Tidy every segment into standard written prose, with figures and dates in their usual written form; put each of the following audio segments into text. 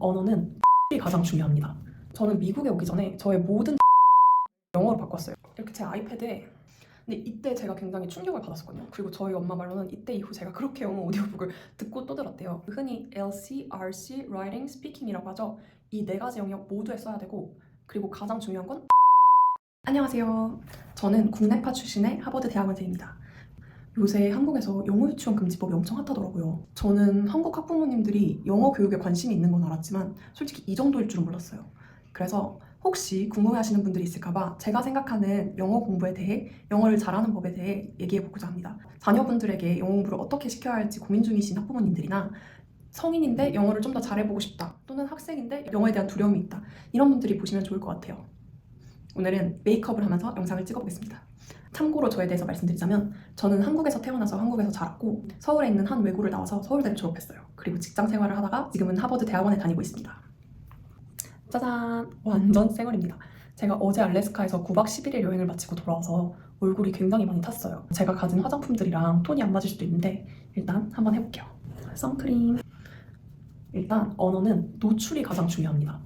언어는 이 가장 중요합니다. 저는 미국에 오기 전에 저의 모든 영어로 바꿨어요. 이렇게 제 아이패드에. 근데 이때 제가 굉장히 충격을 받았었거든요. 그리고 저희 엄마 말로는 이때 이후 제가 그렇게 영어 오디오북을 듣고 또 들었대요. 흔히 LC, RC, Writing, Speaking이라고 하죠. 이 네 가지 영역 모두에 써야 되고, 그리고 가장 중요한 건 안녕하세요. 저는 국내파 출신의 하버드 대학원생입니다. 요새 한국에서 영어 유치원 금지법이 엄청 핫하더라고요. 저는 한국 학부모님들이 영어 교육에 관심이 있는 건 알았지만 솔직히 이 정도일 줄은 몰랐어요. 그래서 혹시 궁금해하시는 분들이 있을까봐 제가 생각하는 영어 공부에 대해, 영어를 잘하는 법에 대해 얘기해보고자 합니다. 자녀분들에게 영어 공부를 어떻게 시켜야 할지 고민 중이신 학부모님들이나 성인인데 영어를 좀 더 잘해보고 싶다, 또는 학생인데 영어에 대한 두려움이 있다, 이런 분들이 보시면 좋을 것 같아요. 오늘은 메이크업을 하면서 영상을 찍어보겠습니다. 참고로 저에 대해서 말씀드리자면, 저는 한국에서 태어나서 한국에서 자랐고 서울에 있는 한 외고를 나와서 서울대를 졸업했어요. 그리고 직장 생활을 하다가 지금은 하버드 대학원에 다니고 있습니다. 짜잔! 완전 쌩얼입니다. 제가 어제 알래스카에서 9박 11일 여행을 마치고 돌아와서 얼굴이 굉장히 많이 탔어요. 제가 가진 화장품들이랑 톤이 안 맞을 수도 있는데 일단 한번 해볼게요. 선크림. 일단 언어는 노출이 가장 중요합니다.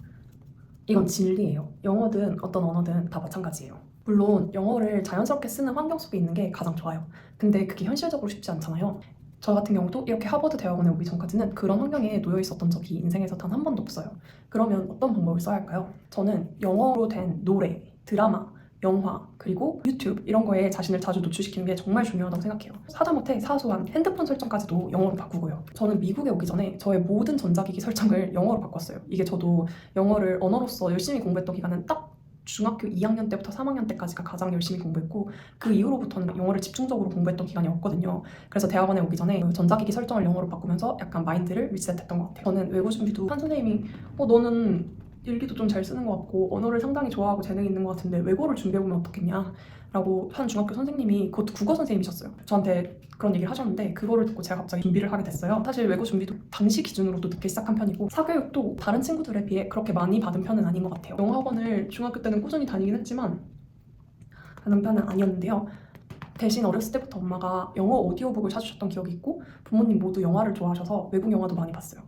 이건 진리예요. 영어든 어떤 언어든 다 마찬가지예요. 물론 영어를 자연스럽게 쓰는 환경 속에 있는 게 가장 좋아요. 근데 그게 현실적으로 쉽지 않잖아요. 저 같은 경우도 이렇게 하버드 대학원에 오기 전까지는 그런 환경에 놓여 있었던 적이 인생에서 단 한 번도 없어요. 그러면 어떤 방법을 써야 할까요? 저는 영어로 된 노래, 드라마, 영화, 그리고 유튜브 이런 거에 자신을 자주 노출시키는 게 정말 중요하다고 생각해요. 하다못해 사소한 핸드폰 설정까지도 영어로 바꾸고요. 저는 미국에 오기 전에 저의 모든 전자기기 설정을 영어로 바꿨어요. 이게 저도 영어를 언어로서 열심히 공부했던 기간은 딱 중학교 2학년 때부터 3학년 때까지가 가장 열심히 공부했고, 그 이후로부터는 영어를 집중적으로 공부했던 기간이 없거든요. 그래서 대학원에 오기 전에 전자기기 설정을 영어로 바꾸면서 약간 마인드를 리셋했던 것 같아요. 저는 외고 준비도 한 선생님이 너는 일기도 좀 잘 쓰는 것 같고 언어를 상당히 좋아하고 재능이 있는 것 같은데 외고를 준비해보면 어떻겠냐? 라고 한 중학교 선생님이, 그것도 국어 선생님이셨어요. 저한테 그런 얘기를 하셨는데 그거를 듣고 제가 갑자기 준비를 하게 됐어요. 사실 외고 준비도 당시 기준으로도 늦게 시작한 편이고 사교육도 다른 친구들에 비해 그렇게 많이 받은 편은 아닌 것 같아요. 영어 학원을 중학교 때는 꾸준히 다니긴 했지만 받은 편은 아니었는데요. 대신 어렸을 때부터 엄마가 영어 오디오북을 사주셨던 기억이 있고 부모님 모두 영화를 좋아하셔서 외국 영화도 많이 봤어요.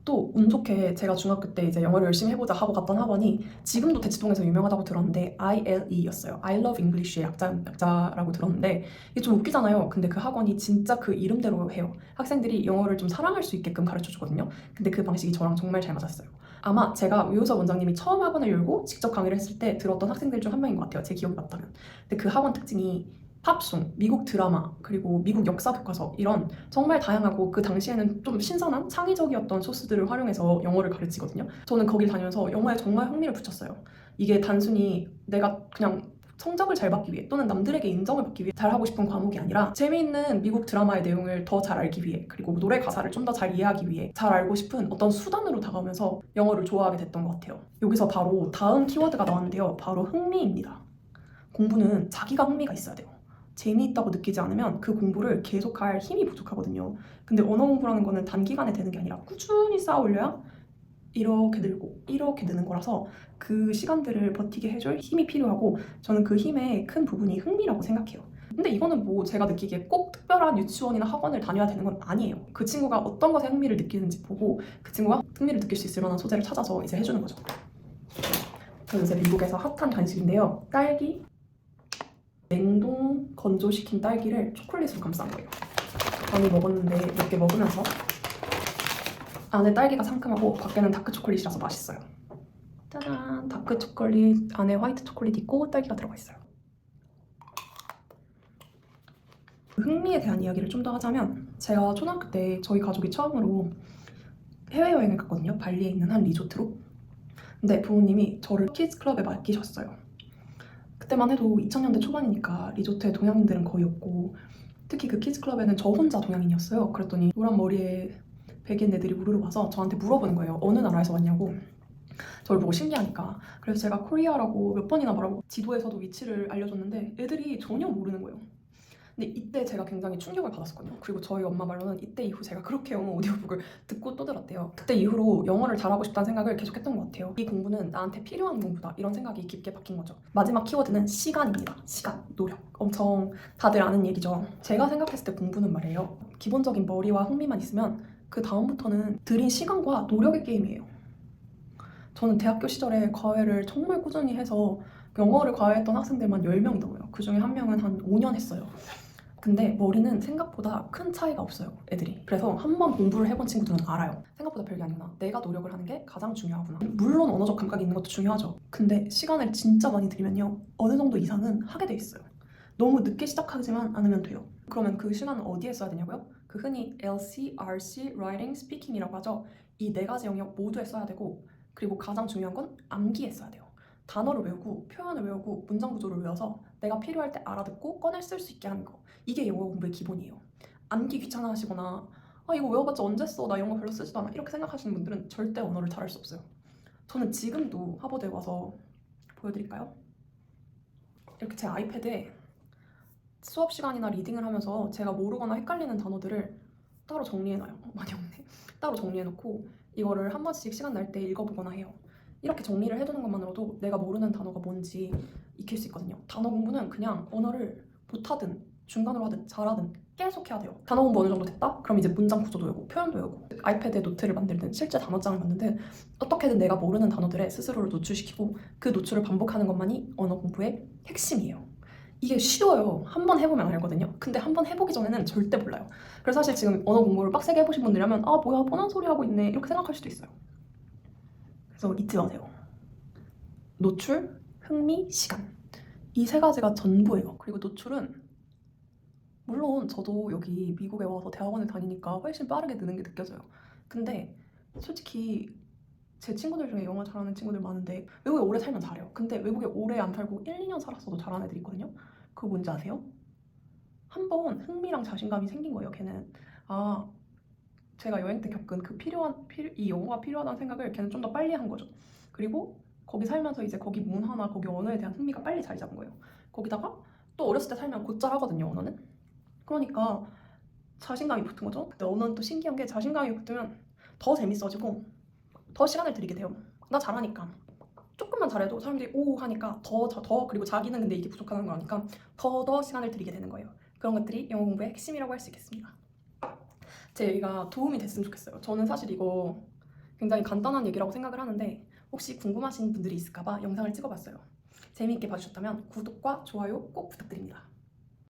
또 운 좋게 제가 중학교 때 이제 영어를 열심히 해보자 하고 갔던 학원이 지금도 대치동에서 유명하다고 들었는데 ILE였어요. I Love English의 약자라고 들었는데 이게 좀 웃기잖아요. 근데 그 학원이 진짜 그 이름대로 해요. 학생들이 영어를 좀 사랑할 수 있게끔 가르쳐주거든요. 근데 그 방식이 저랑 정말 잘 맞았어요. 아마 제가 유효서 원장님이 처음 학원을 열고 직접 강의를 했을 때 들었던 학생들 중 한 명인 것 같아요. 제 기억이 맞다면. 근데 그 학원 특징이 팝송, 미국 드라마, 그리고 미국 역사 교과서, 이런 정말 다양하고 그 당시에는 좀 신선한 창의적이었던 소스들을 활용해서 영어를 가르치거든요. 저는 거길 다니면서 영어에 정말 흥미를 붙였어요. 이게 단순히 내가 그냥 성적을 잘 받기 위해 또는 남들에게 인정을 받기 위해 잘하고 싶은 과목이 아니라 재미있는 미국 드라마의 내용을 더 잘 알기 위해, 그리고 노래 가사를 좀 더 잘 이해하기 위해 잘 알고 싶은 어떤 수단으로 다가오면서 영어를 좋아하게 됐던 것 같아요. 여기서 바로 다음 키워드가 나왔는데요. 바로 흥미입니다. 공부는 자기가 흥미가 있어야 돼요. 재미있다고 느끼지 않으면 그 공부를 계속할 힘이 부족하거든요. 근데 언어 공부라는 거는 단기간에 되는 게 아니라 꾸준히 쌓아 올려야 이렇게 늘고 이렇게 느는 거라서 그 시간들을 버티게 해줄 힘이 필요하고, 저는 그 힘의 큰 부분이 흥미라고 생각해요. 근데 이거는 뭐 제가 느끼기에 꼭 특별한 유치원이나 학원을 다녀야 되는 건 아니에요. 그 친구가 어떤 것에 흥미를 느끼는지 보고 그 친구가 흥미를 느낄 수 있을 만한 소재를 찾아서 이제 해주는 거죠. 저 요새 미국에서 핫한 간식인데요. 딸기 냉동 건조시킨 딸기를 초콜릿으로 감싼 거예요. 많이 먹었는데 몇 개 먹으면서 안에 딸기가 상큼하고 밖에는 다크 초콜릿이라서 맛있어요. 짜잔! 다크 초콜릿 안에 화이트 초콜릿 있고 딸기가 들어가 있어요. 흥미에 대한 이야기를 좀 더 하자면, 제가 초등학교 때 저희 가족이 처음으로 해외여행을 갔거든요. 발리에 있는 한 리조트로. 근데 부모님이 저를 키즈 클럽에 맡기셨어요. 그때만 해도 2000년대 초반이니까 리조트에 동양인들은 거의 없고, 특히 그 키즈클럽에는 저 혼자 동양인이었어요. 그랬더니 노란 머리에 백인 애들이 우르르 와서 저한테 물어보는 거예요. 어느 나라에서 왔냐고. 저를 보고 신기하니까. 그래서 제가 코리아라고 몇 번이나 말하고 지도에서도 위치를 알려줬는데 애들이 전혀 모르는 거예요. 근데 이때 제가 굉장히 충격을 받았었거든요. 그리고 저희 엄마 말로는 이때 이후 제가 그렇게 영어 오디오북을 듣고 또 들었대요. 그때 이후로 영어를 잘하고 싶다는 생각을 계속했던 것 같아요. 이 공부는 나한테 필요한 공부다, 이런 생각이 깊게 박힌 거죠. 마지막 키워드는 시간입니다. 시간, 노력. 엄청 다들 아는 얘기죠. 제가 생각했을 때 공부는 말이에요, 기본적인 머리와 흥미만 있으면 그 다음부터는 들인 시간과 노력의 게임이에요. 저는 대학교 시절에 과외를 정말 꾸준히 해서 영어를 과외했던 학생들만 10명 넘어요. 그중에 한 명은 한 5년 했어요. 근데 머리는 생각보다 큰 차이가 없어요, 애들이. 그래서 한 번 공부를 해본 친구들은 알아요. 생각보다 별게 아니구나. 내가 노력을 하는 게 가장 중요하구나. 물론 언어적 감각이 있는 것도 중요하죠. 근데 시간을 진짜 많이 들이면요, 어느 정도 이상은 하게 돼 있어요. 너무 늦게 시작하지만 않으면 돼요. 그러면 그 시간은 어디에 써야 되냐고요? 그 흔히 LC, RC, Writing, Speaking이라고 하죠. 이 네 가지 영역 모두에 써야 되고, 그리고 가장 중요한 건 암기에 써야 돼요. 단어를 외우고 표현을 외우고 문장 구조를 외워서 내가 필요할 때 알아듣고 꺼내 쓸 수 있게 하는 거. 이게 영어 공부의 기본이에요. 암기 귀찮아 하시거나 이거 외워봤자 언제 써? 나 영어 별로 쓰지도 않아. 이렇게 생각하시는 분들은 절대 언어를 잘할 수 없어요. 저는 지금도 하버드에 와서 보여드릴까요? 이렇게 제 아이패드에 수업 시간이나 리딩을 하면서 제가 모르거나 헷갈리는 단어들을 따로 정리해놔요. 많이 없네. 따로 정리해놓고 이거를 한 번씩 시간 날 때 읽어보거나 해요. 이렇게 정리를 해두는 것만으로도 내가 모르는 단어가 뭔지 익힐 수 있거든요. 단어 공부는 그냥 언어를 못하든 중간으로 하든 잘하든 계속 해야 돼요. 단어 공부 어느 정도 됐다? 그럼 이제 문장 구조도 외우고 표현도 외우고 아이패드에 노트를 만들든 실제 단어장을 만들든 어떻게든 내가 모르는 단어들에 스스로를 노출시키고 그 노출을 반복하는 것만이 언어 공부의 핵심이에요. 이게 쉬워요. 한 번 해보면 알거든요. 근데 한 번 해보기 전에는 절대 몰라요. 그래서 사실 지금 언어 공부를 빡세게 해보신 분들이라면 뭐야 뻔한 소리 하고 있네 이렇게 생각할 수도 있어요. 그래서 잊지 마세요. 노출, 흥미, 시간. 이 세 가지가 전부예요. 그리고 노출은 물론 저도 여기 미국에 와서 대학원을 다니니까 훨씬 빠르게 느는 게 느껴져요. 근데 솔직히 제 친구들 중에 영어 잘하는 친구들 많은데 외국에 오래 살면 잘해요. 근데 외국에 오래 안 살고 1, 2년 살았어도 잘하는 애들이 있거든요. 그거 뭔지 아세요? 한 번 흥미랑 자신감이 생긴 거예요. 걔는 제가 여행 때 겪은 그 이 영어가 필요하다는 생각을 걔는 좀 더 빨리 한 거죠. 그리고 거기 살면서 이제 거기 문화나 거기 언어에 대한 흥미가 빨리 자리 잡은 거예요. 거기다가 또 어렸을 때 살면 곧잘 하거든요, 언어는. 그러니까 자신감이 붙은 거죠. 근데 언어는 또 신기한 게 자신감이 붙으면 더 재밌어지고 더 시간을 들이게 돼요. 나 잘하니까. 조금만 잘해도 사람들이 오 하니까 더 그리고 자기는 근데 이게 부족하다는 걸 아니까 더 시간을 들이게 되는 거예요. 그런 것들이 영어 공부의 핵심이라고 할 수 있겠습니다. 제 얘기가 도움이 됐으면 좋겠어요. 저는 사실 이거 굉장히 간단한 얘기라고 생각을 하는데 혹시 궁금하신 분들이 있을까봐 영상을 찍어봤어요. 재미있게 봐주셨다면 구독과 좋아요 꼭 부탁드립니다.